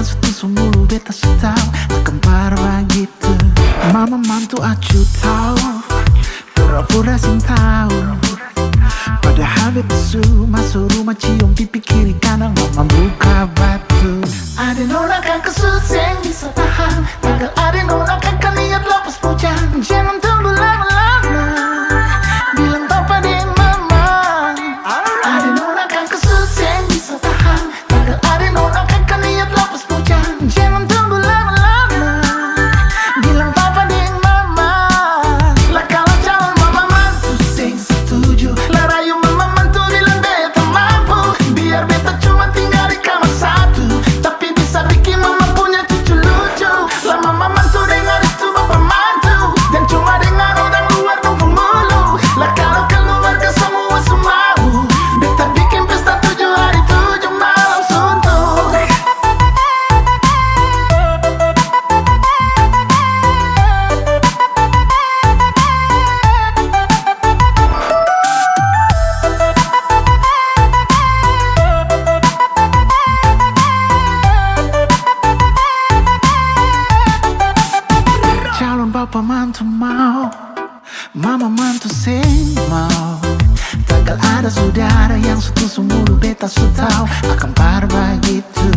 yang setusuk mulu beta setau akan parah begitu. Mama mantu acu tahu, pura-pura sing tahu. Padahal beta su masuk rumah cium pipi kiri kanan, mama buka batu. Ada nona kan kesuseng bisa tahan, padahal ada nona kan niat lepas bujang. Jangan tunggu lama-lama, bilang papa dan mama. Ada nona kan kesuseng bisa tahan, padahal ada nona kan niat lepas bujang. Jangan tunggu lama-lama, bilang papa dan mama. Lah kalau calon mama mantu sing setuju, lah rayu mama mantu bilang beta mampu. Biar beta cuma tinggal di kamar satu, tapi bisa bikin mama punya cucu lucu. Lah mama mantu dengar itu bapak mantu, dan cuma dengar orang luar ngomong mulu. Lah kalau keluarga semua semau, beta bikin pesta 7 hari 7 malam suntuk. Calon bapak mantu mau, mama mantu sing mau. Takkan ada saudara yang setusuk mulu beta su tahu akan parah begitu.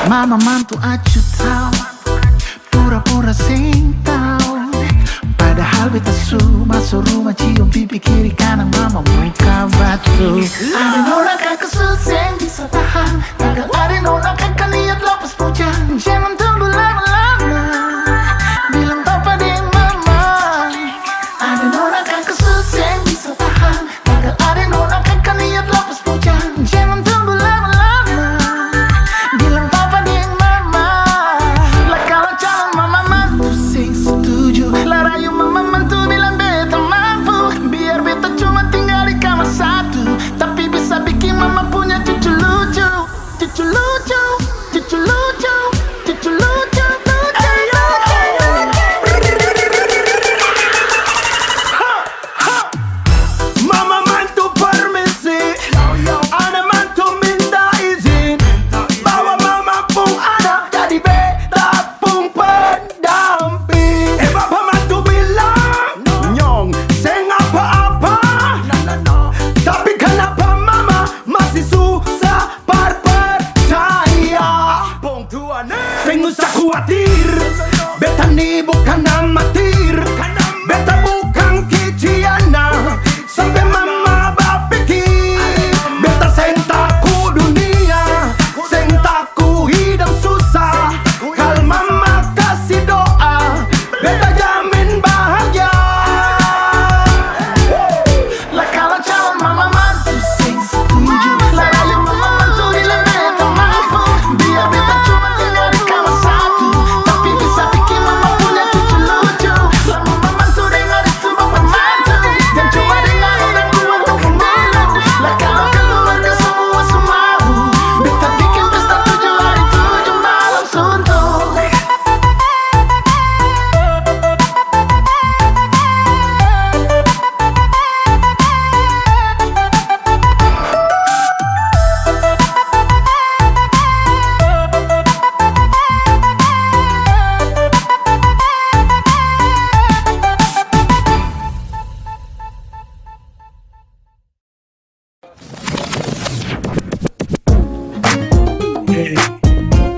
Mama mantu acu tahu, pura-pura sing tahu. Padahal beta su masuk rumah cium pipi kiri kanan, mama buka batu. Ada nona kan kesuseng bisa tahan, padahal ada nona kan niat lepas bujang. Jangan tunggu lama-lama, bilang papa dan mama. Ada nona kan kesuseng bisa tahan, padahal ada nona kan niat lepas bujang. Jangan tunggu lama-lama, bilang papa dan mama. Lah kalau calon mama mantu sing setuju, lah rayu mama mantu bilang beta mampu. Biar beta cuma tinggal di kamar satu, tapi bisa bikin mama punya cucu lucu. Cucu lucu, cucu lucu, cucu lucu, lucu, lucu. Mama mantu permisi, ana mantu minta izin, bawa mama pung anak jadi beta pung pendamping. Bapak mantu bilang, nyong seng apa-apa, tapi kenapa mama masih susah percaya? Seng usah khawatir, beta ni bukan amatir, beta bukan Kijiana. Sampai mama berpikir, beta seng taku dunia, seng taku hidup susah. Kalau mama kasih doa, beta jamin bahagia. Lah kalau calon mama mantu sing setuju, lah rayu mama mantu bilang beta mampu. Biar beta cuma tinggal di kamar satu, tapi bisa bikin mama punya cucu lucu. Lah mama mantu dengar itu bapak mantu, dan cuma dengar orang luar ngomong mulu. Lah kalau keluarga semua semau, beta bikin pesta 7 hari 7 malam suntuk.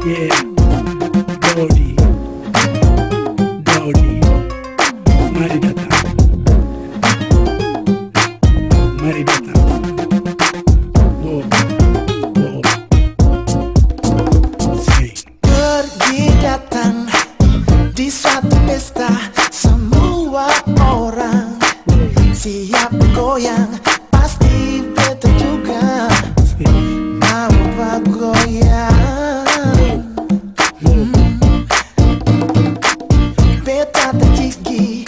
Yeah, Dodi, mari datang, wow, say. Pergi datang di suatu pesta, semua orang siap goyang, pasti beta juga mau bergoyang. Beta tergigi,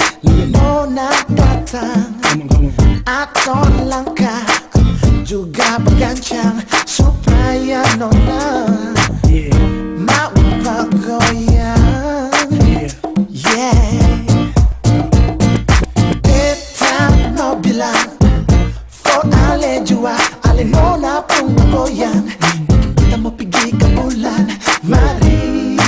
nona datang, atau langkah juga bergancang supaya nona mau bergoyang. Yeah. Beta mau bilang, for ale jua, ale nona pun bergoyang. Kita mau pergi ke bulan, mari.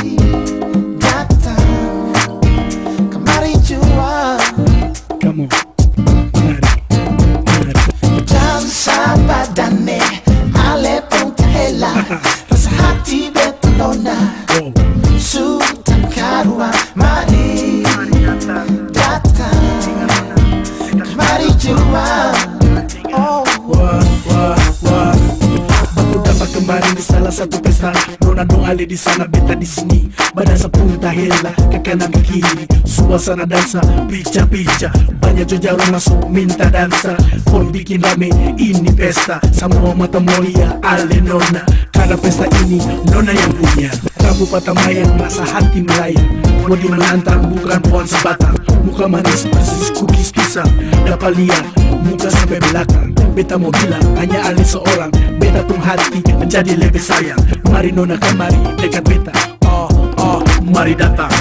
Ale di sana beta di sini, badansa pun tak hela ke kanan ke kiri. Suasana dansa, pica-pica, banyak jojaro masuk minta dansa. Pon bikin rame, ini pesta, semua mata mulia Ale nona. Karena pesta ini nona yang punya. Rabu patah mayang, rasa hati melayang. Bodi menantang, bukan pohon sebatang. Muka manis persis cookies pisang. Dapat lihat, muka sampai belakang. Beta mau bilang, hanya Ale seorang. Beta tung hati menjadi lebih sayang. Mari nona kemari, dekat beta. Mari datang.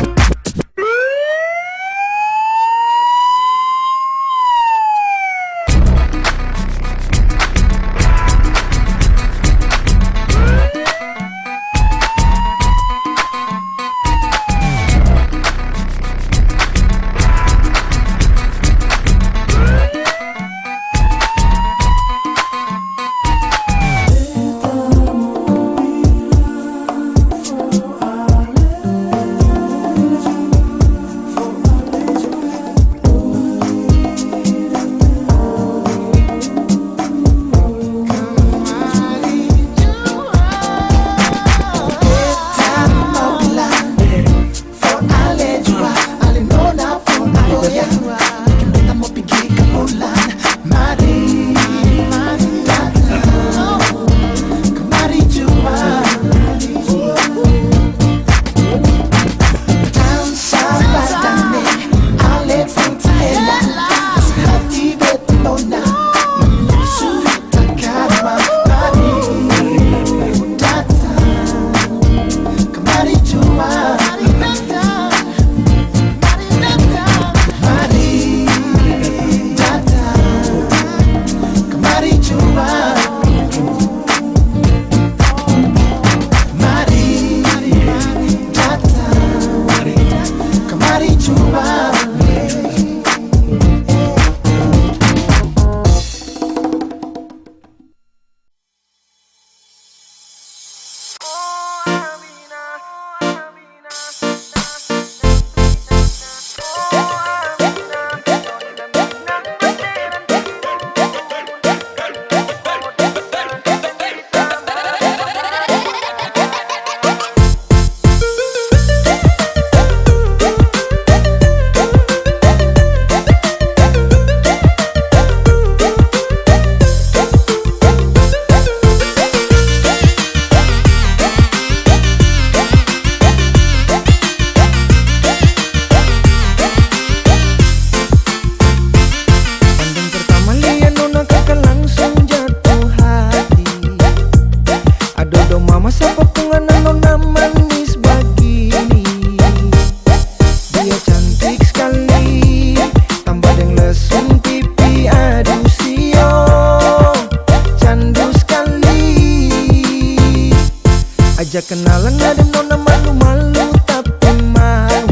Ajak kenalan ada nona malu-malu tapi mau.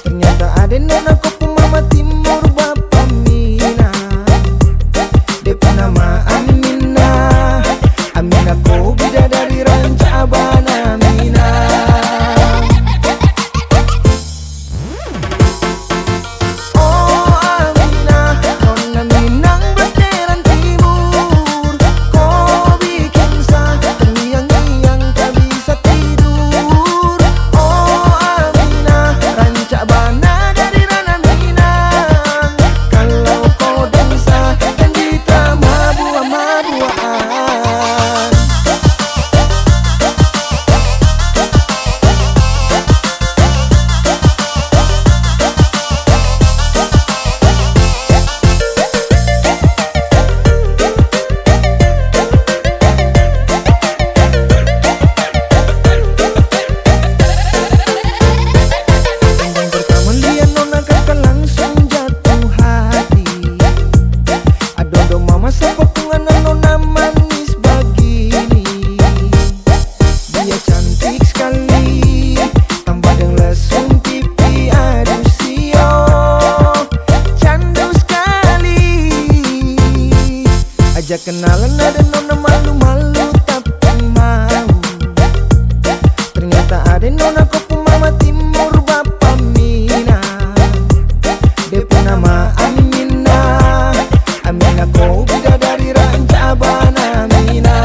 Ternyata ada nona kopi mama timur bapak Mina. Depa nama Amina. Amina kau bidadari ranca abana Mina. Oh Amina, nona Minang veteran timur. Kau bikin sah terngiang-ngiang tak bisa tidur. Oh Amina, ranca bana dari ranah Minang. Kalau kau dansa kan kita mabua-mabuaan. Yang pertama lihat nona kakak langsung jatuh hati. Adodo mama sepotongan nona manis begini. Dia cantik sekali, tambah dengan lesung pipi. Aduh sio, candu sekali. Ajak kenalan ada nona malu-malu tapi mau. Ternyata ada nona kopi mama timur bapak Mina. Depa nama Amina. Amina kau bidadari ranca abana Mina.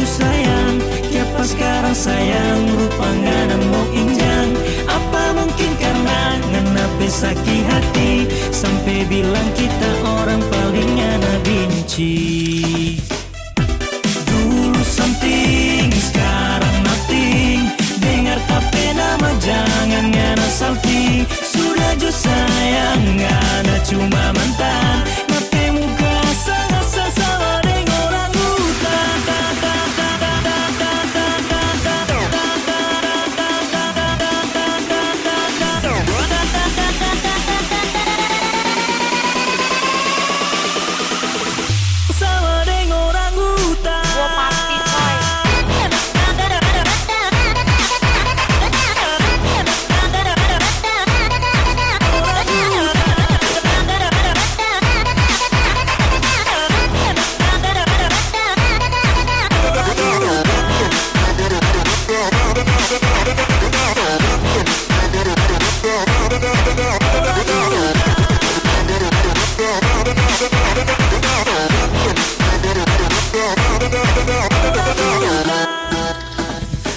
baku sayang, kiapa sekarang sayang, rupa ngana mau injang. Apa mungkin karena ngana sakit hati, sampai bilang kita orang paling ngana benci. Dulu something, sekarang nothing. Dengar tapi nama jangan ngana salty. Sudah jo sayang, ngana cuma mantan. Ngapain muka sangat sama dengan orang hutan. Sama dengan orang hutan. Gua pasti coy.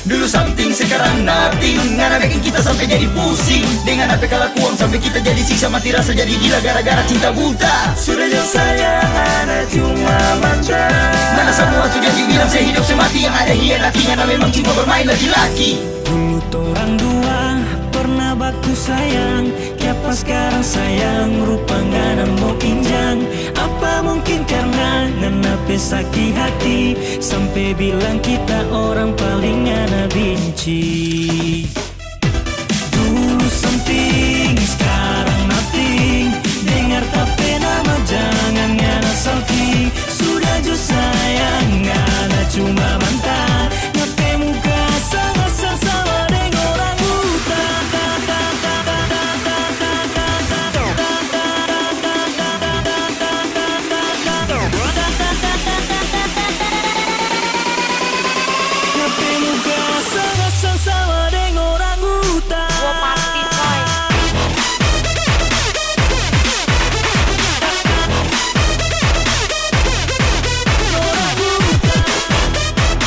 Dulu something, sekarang nothing. Ngana bikin kita sampai jadi pusing. Dengan apa kelakuan sampai kita jadi siksa mati rasa jadi gila gara-gara cinta buta. Sudah jo sayang, ngana cuma mantan. Mana semua tuh jadi bilang sehidup semati. Yang ada hianati, ngana memang cuma bermain laki-laki. Dulu torang dua pernah baku sayang, kiapa sekarang sayang, rupa ngana mau injang. Apa mungkin karena ngana sakit hati, sampai bilang kita orang paling ngana benci. Dulu something, sekarang nothing. Dengar tapi nama jangan ngana salty. Sudah jo sayang, ngana cuma mantan. Ngapain muka sangat sama dengan orang hutan. Ngapain muka sangat sama dengan orang hutan. Gua pasti coy. Orang hutan.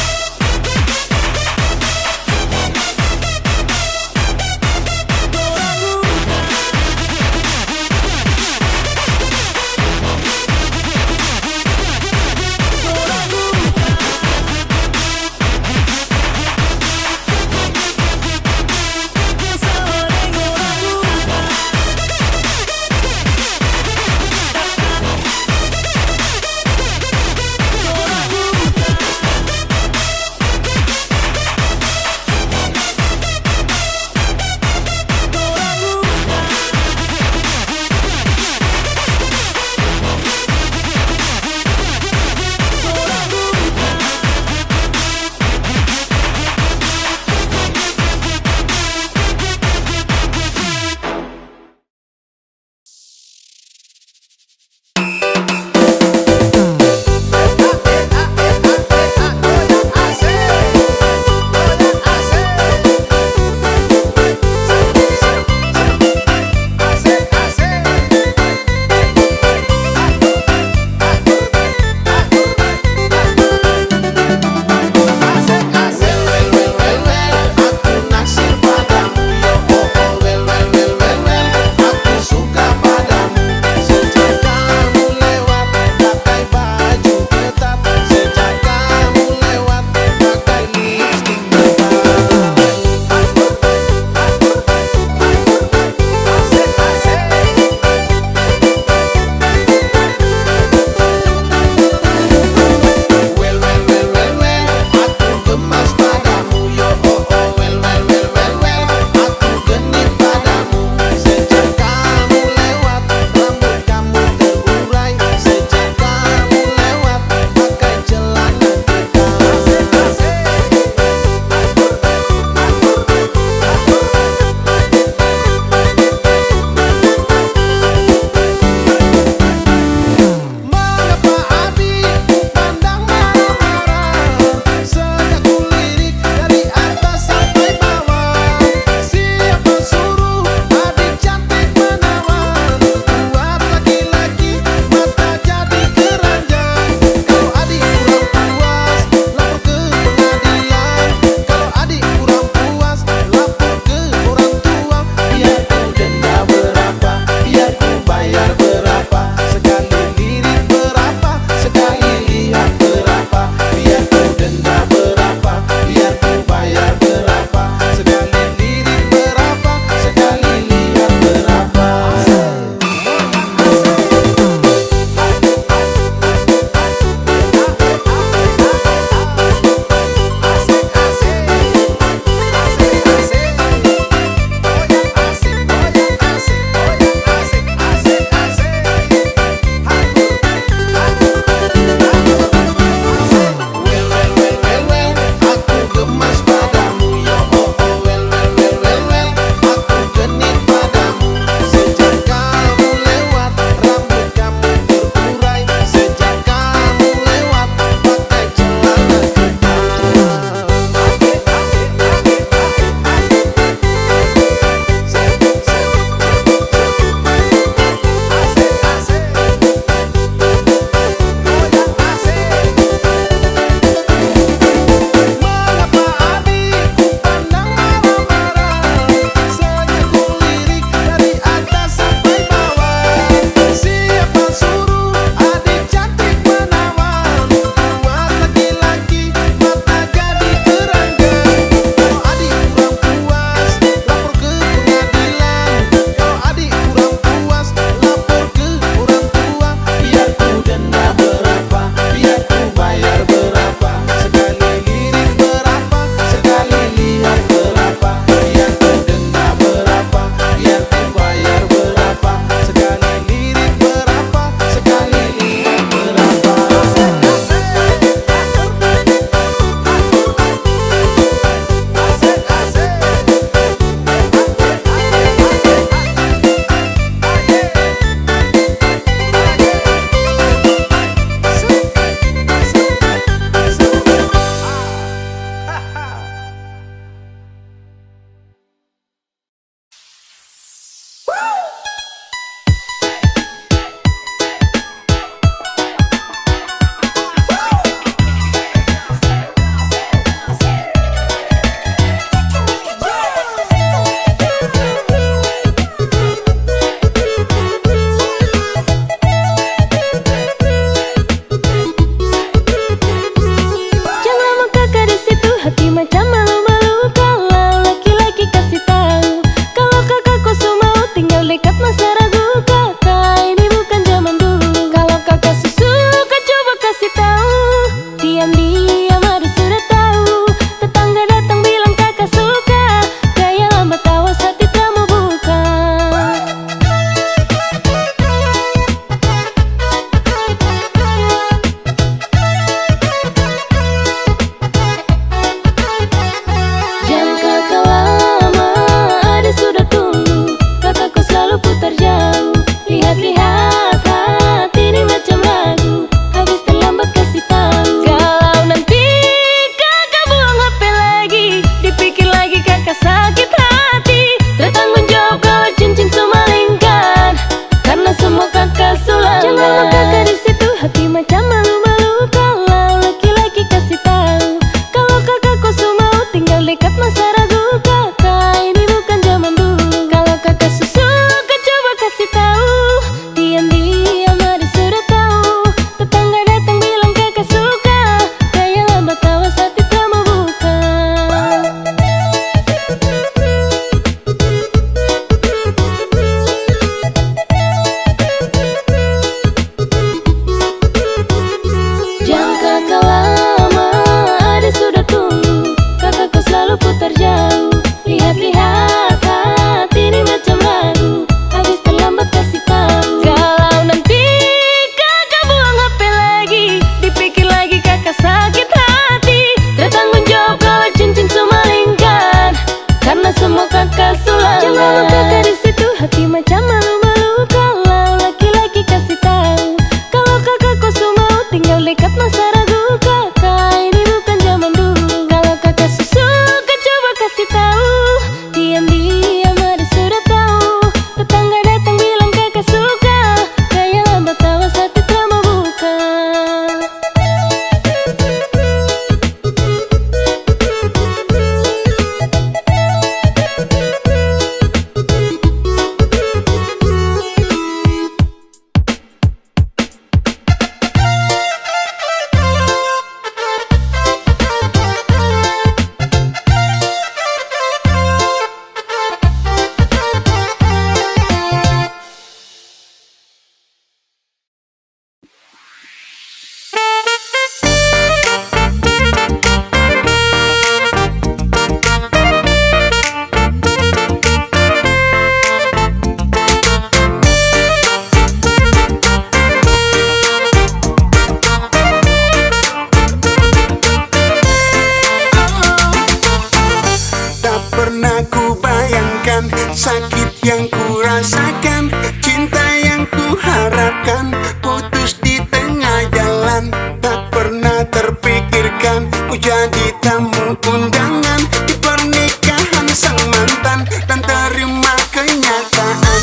sakit yang ku rasakan, cinta yang ku harapkan, putus di tengah jalan. Tak pernah terpikirkan ku jadi tamu undangan di pernikahan sang mantan, dan terima kenyataan.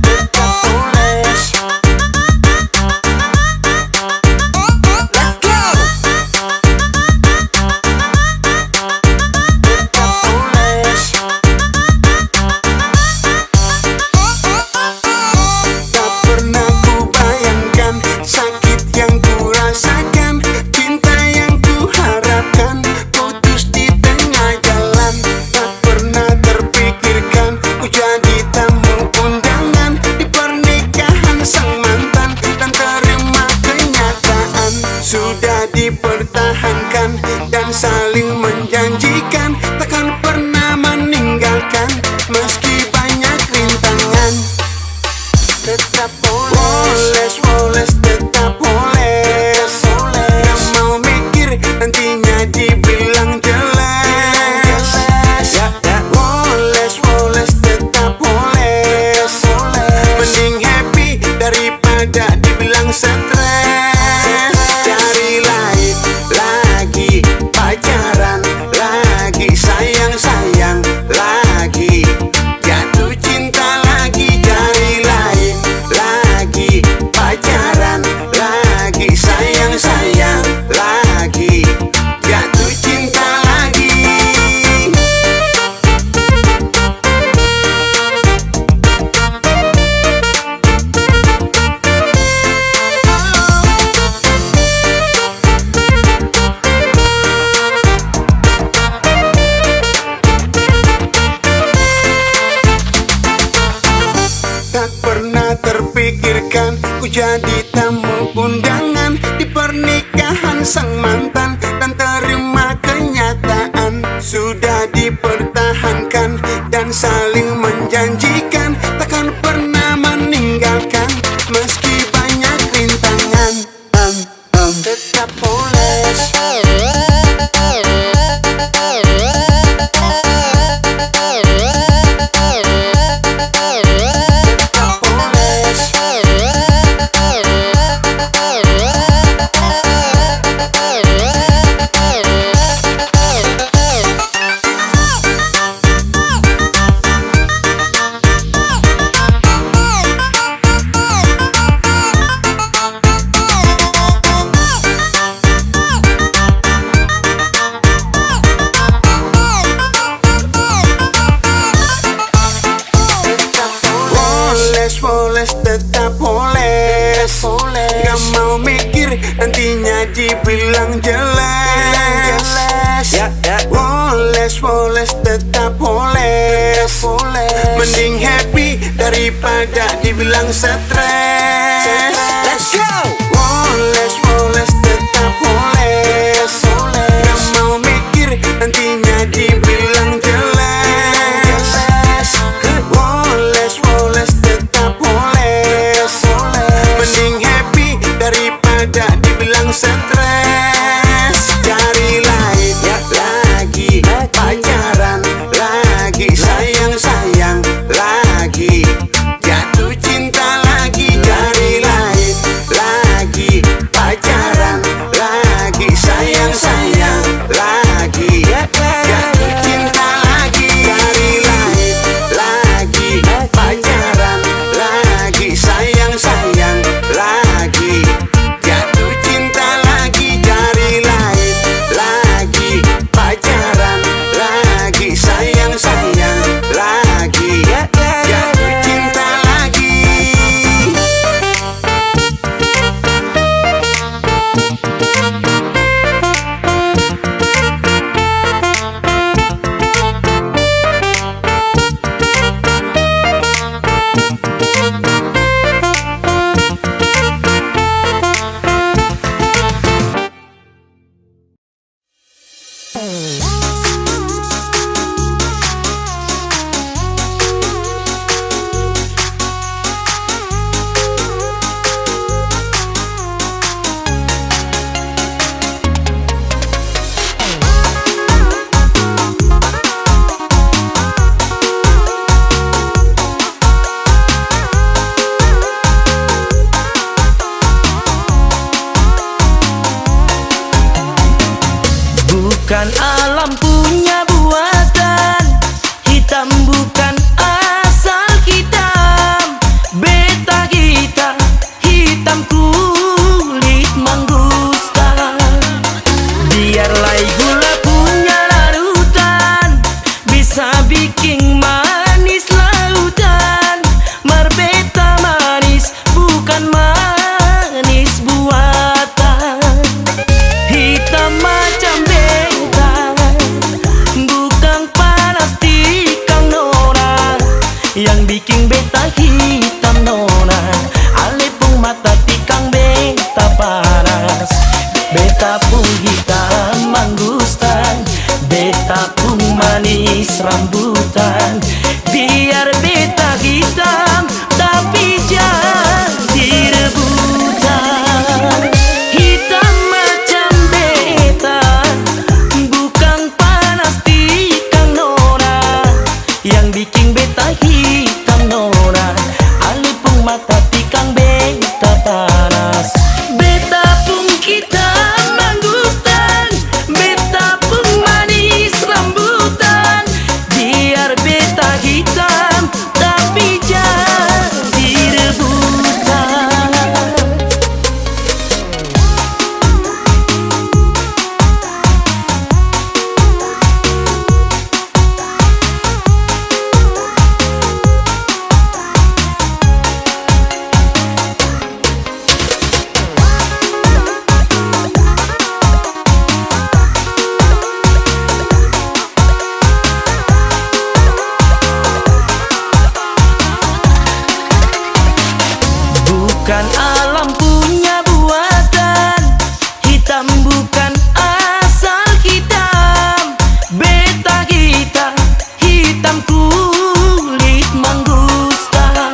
Tetap poles. Let's go. Tetap poles. Tak pernah ku bayangkan sakit yang ku rasakan, cinta yang ku harapkan, putus di tengah jalan. Tak pernah terpikirkan ku jadi tamu undangan di pernikahan sang mantan, dan terima kenyataan. Sudah dipertahankan dan saling menjanjikan, takkan pernah meninggalkan meski banyak rintangan. Tetap poles, poles, tetap poles. Gak mau mikir nantinya dibilang jelas. Poles, poles, tetap poles. Mending happy daripada dibilang stres. Cari lain lagi, pacaran lagi, sayang-sayang lagi, jatuh cinta lagi. Cari lain lagi, pacaran lagi, sayang-sayang lagi, jatuh cinta lagi. Tak pernah terpikirkan ku jadi tamu undangan di pernikahan sang mantan, dan terima kenyataan. Sudah dipertahankan dan saling menjanjikan, takkan pernah meninggalkan meski banyak rintangan. Tetap poles. Tetap poles. Poles, poles, tetap poles. Gak mau mikir nantinya dibilang jelas. Poles, poles, tetap poles. Mending happy daripada dibilang stres. Let's go. Poles, poles, tetap poles. Gak mau mikir nantinya dibilang jelas. Poles, poles, tetap poles. Mending happy daripada dibilang stres. Cari lain lagi, pacaran lagi, sayang-sayang lagi, jatuh cinta lagi. Cari lain Bukan alam punya buatan, hitam bukan asal hitam. Beta kita hitam kulit manggusta. Biarlah gula punya larutan, bisa bikin manis lautan. Marbeta manis bukan manis buatan. Hitam macam beta, bukan panas tikang nona. Yang bikin beta hitam nona, alepung mata tikang beta panas. Beta pun hitam mangustan, beta pun manis rambutan. Biar beta hitam tapi jadi rebutan. Hitam macam beta, bukan panas tikang nona. Yang bikin beta hitam nona, alepung mata tikang beta panas. Beta pun hitam mangustan, beta pun manis rambutan. Biar beta hitam tapi jadi rebutan. Bukan alam punya buatan, hitam bukan asal hitam. Beta kita hitam kulit manggusta.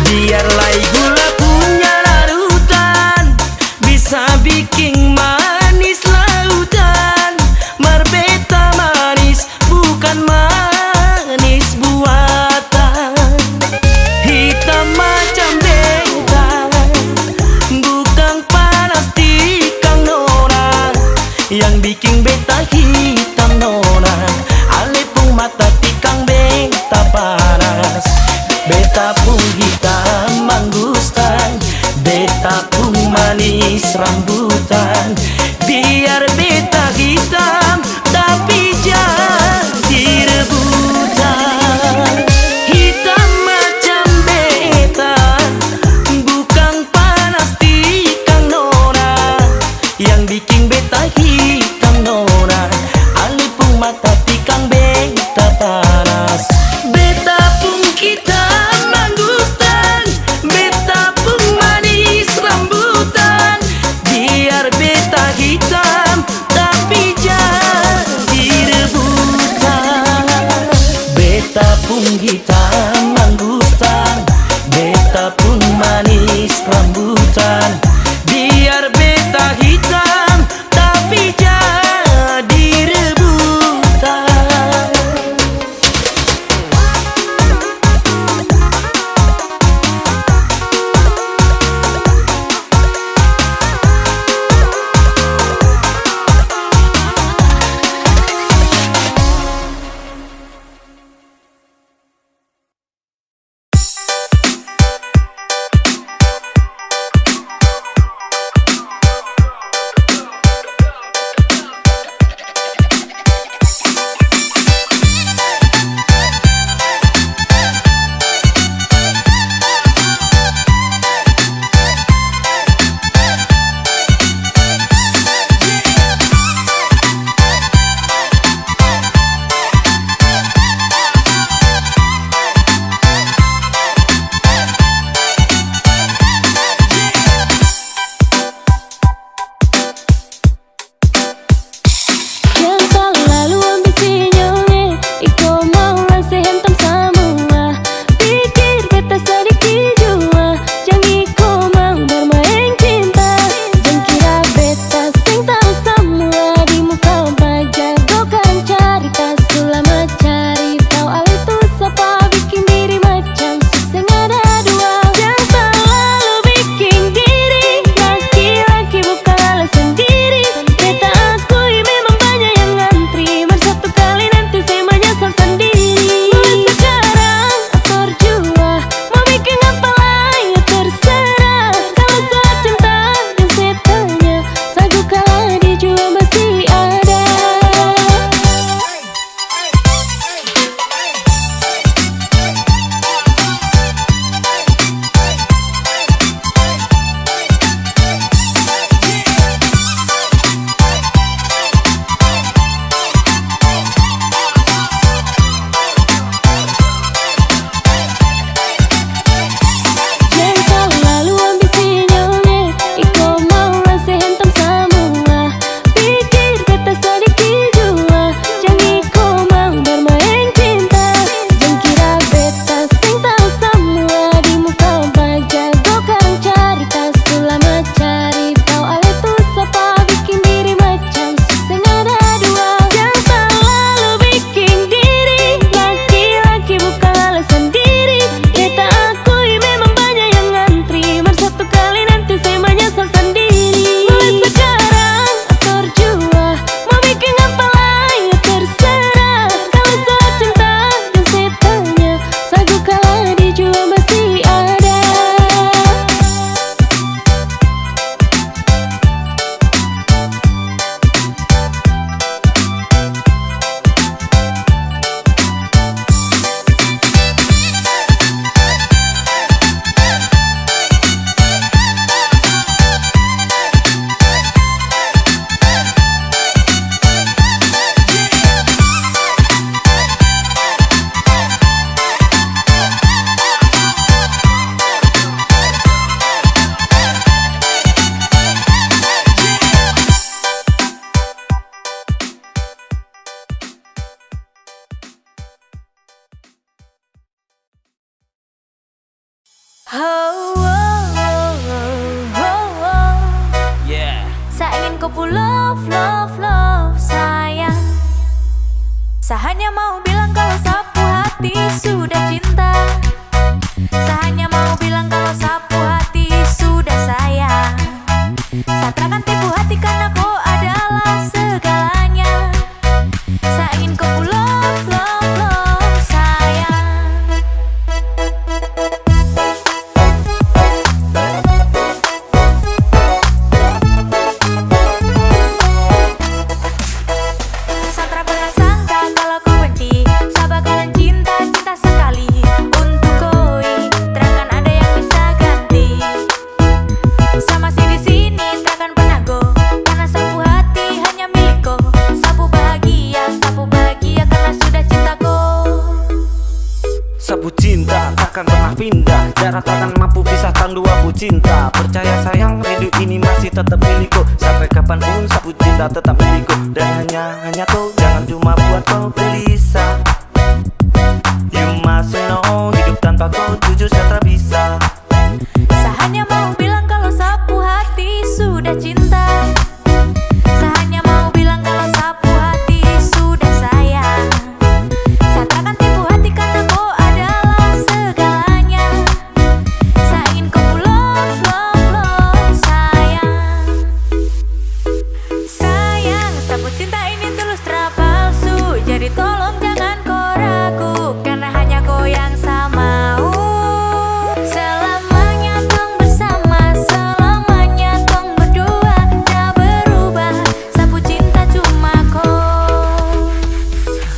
Biarlah gula punya larutan, bisa bikin manis lautan. Marbeta manis bukan manis buatan. Hitam macam beta, bukan panas tikang nona. Yang bikin beta hitam nona, alepung mata tikang beta panas. Beta pun hitam mangustan, beta pun manis rambutan. Biar beta hitam tapi jadi rebutan. Hitam macam beta, bukan panas tikang nona. Yang bikin beta hitam nona, alepung mata tikang beta panas. Beta pun hitam mangustan, beta pun manis rambutan. Biar beta hitam tapi jadi rebutan. Beta pun hitam mangustan, beta pun manis rambutan. Biar beta hitam tapi jadi rebutan. ku love, love, love sayang. Saya hanya mau bilang kalau sapu hati sudah cinta. Saya hanya mau bilang kalau sapu hati sudah sayang. Saya takkan tipu hati karena kau adalah segalanya. Saya ingin kau ku love, love, love sayang. Saya tak pernah sangka kalau kau benci. Saya bakalan cinta, cinta sekali untuk koi. Takkan ada yang bisa ganti. Saya masih di sini, takkan pernah go. Karena sapu hati hanya milikku. Sapu bahagia karena sudah cintaku. Sapu cinta takkan pernah pindah. Jarak takkan mampu pisahkan dua bu cinta. Percaya sayang, rindu ini masih tetap milikku. Sampai kapanpun sapu cinta tetap milikku. Dan hanya kau, jangan cuma buat kau gelisah. You must know, hidup tanpa kau jujur saya tak bisa. Saya hanya mau bilang kalau sapu hati sudah cinta. Saya hanya mau bilang kalau sapu hati sudah sayang. Saya takkan tipu hati karena kau adalah segalanya. Saya ingin kau ku love, love, love sayang. Sayang, sapu cinta ini tulus tak palsu. Jadi tolong jangan kau ragu, karena hanya kau yang saya mau. Selamanya tong bersama, selamanya tong berdua. Tak berubah, sapu cinta cuma kau.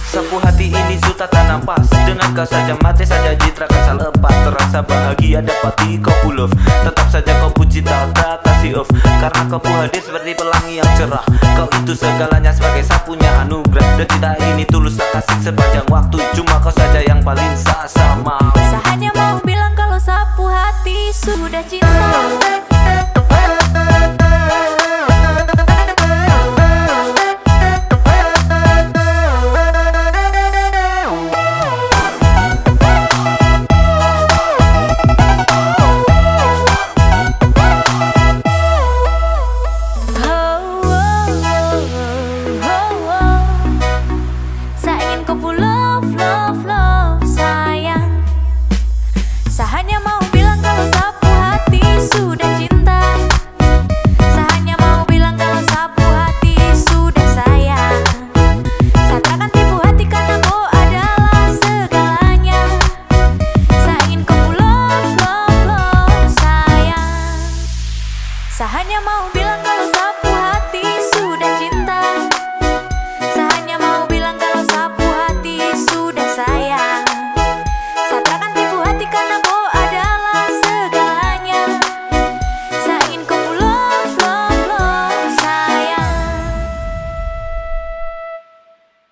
Sapu hati ini sudah tak nampas. Dengan kau saja mati saja jitrakan saya lepas. Terasa bahagia dapati kau ku love. Tetap saja kau puji tak kasih off. Karena kau ku hadir seperti pelangi yang cerah. Kau itu segalanya sebagai sapunya anugerah. Dan cinta ini tulus tak kasih sepanjang waktu. Cuma kau saja yang paling saya mau. Saya hanya mau bilang kalau sapu hati sudah cinta.